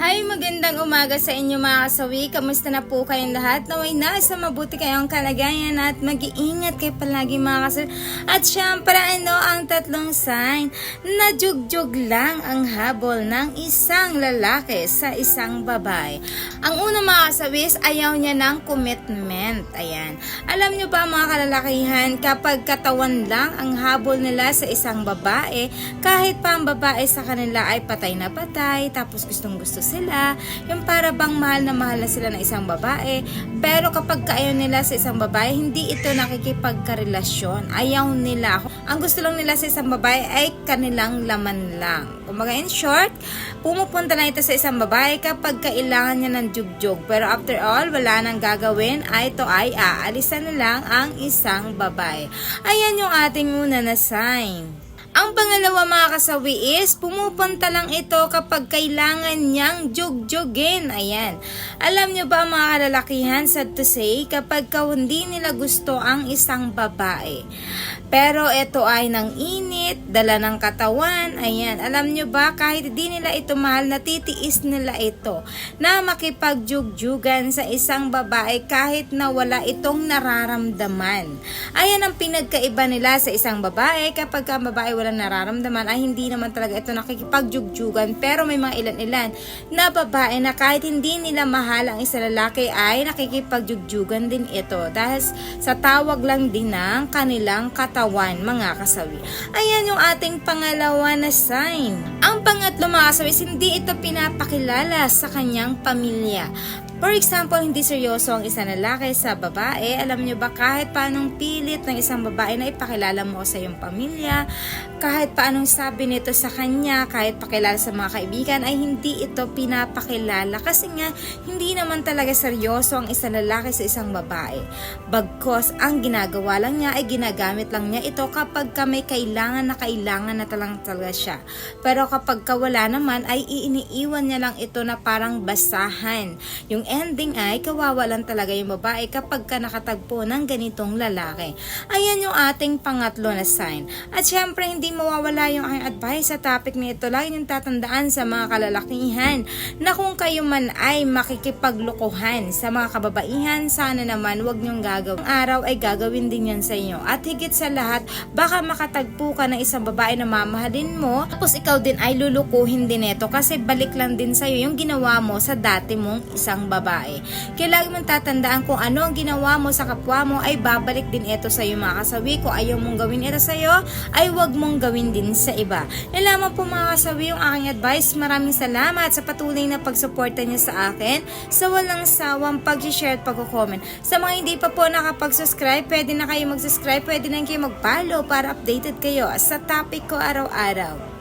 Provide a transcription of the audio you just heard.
Hi, magandang umaga sa inyo mga kasawi. Kamusta na po kayong lahat? Naway nasa mabuti kayong kalagayan at mag-iingat kayo palagi mga kasawi. At syempre ang tatlong sign na jugjug lang ang habol ng isang lalaki sa isang babae. Ang una mga kasawi is ayaw niya ng commitment. Ayan. Alam niyo ba mga kalalakihan, kapag katawan lang ang habol nila sa isang babae, kahit pa ang babae sa kanila ay patay na patay, tapos gustong gusto sila, yung para bang mahal na sila ng isang babae, pero kapag ayaw nila sa isang babae, hindi ito nakikipagkarelasyon. Ayaw nila. Ang gusto lang nila sa isang babae ay kanilang laman lang. Kumbaga in short, pumupunta lang ito sa isang babae kapag kailangan niya ng jugjug. Pero after all, wala nang gagawin, ay ito ay aalisan na lang ang isang babae. Ayan yung ating una na sign. Ang pangalawa mga kasawi is, pumupunta lang ito kapag kailangan niyang jugjugin. Ayan. Alam niyo ba mga kalalakihan, sad to say, kapag hindi nila gusto ang isang babae, pero ito ay nang init, dala ng katawan, ayan. Alam niyo ba, kahit di nila ito mahal, natitiis nila ito na makipagjugjugan sa isang babae kahit na wala itong nararamdaman. Ayan ang pinagkaiba nila sa isang babae. Kapag ang babae walang nararamdaman, ay hindi naman talaga ito nakikipagjugjugan. Pero may mga ilan-ilan na babae na kahit hindi nila mahal ang isang lalaki, ay nakikipagjugjugan din ito dahil sa tawag lang din ng kanilang katawan, mga kasawi. Ayan yung ating pangalawa na sign. Ang pangatlo mga kasawi, hindi ito pinapakilala sa kanyang pamilya. For example, hindi seryoso ang isang lalaki sa babae. Alam nyo ba, kahit paanong pilit ng isang babae na ipakilala mo sa iyong pamilya, kahit paanong sabi nito sa kanya, kahit pakilala sa mga kaibigan, ay hindi ito pinapakilala. Kasi nga, hindi naman talaga seryoso ang isang lalaki sa isang babae. Bagkos, ang ginagawa lang niya ay ginagamit lang niya ito kapag may kailangan na talaga siya. Pero kapag wala naman, ay iniiwan niya lang ito na parang basahan. Yung ending ay kawawalan talaga yung babae kapag nakatagpo ng ganitong lalaki. Ayan yung ating pangatlo na sign. At syempre, hindi mawawala yung aking advice sa topic nito. Lagi niyong tatandaan sa mga kalalakihan na kung kayo man ay makikipaglokohan sa mga kababaihan, sana naman wag niyong gagawin. Ang araw ay gagawin din yan sa inyo. At higit sa lahat, baka makatagpo ka ng isang babae na mamahalin mo, tapos ikaw din ay lulukuhin din ito kasi balik lang din sa'yo yung ginawa mo sa dati mong isang babae. Kaya lagi mong tatandaan, kung ano ang ginawa mo sa kapwa mo ay babalik din ito sa iyo mga kasawi. Kung ayaw mong gawin ito sa iyo, ay wag mong gawin din sa iba. Yan lamang po mga kasawi yung aking advice. Maraming salamat sa patuloy na pagsuporta niyo sa akin, sa walang sawang pag-share at pag-comment. Sa mga hindi pa po nakapag-subscribe, pwede na kayo mag-subscribe, pwede na kayo mag-follow para updated kayo sa topic ko araw-araw.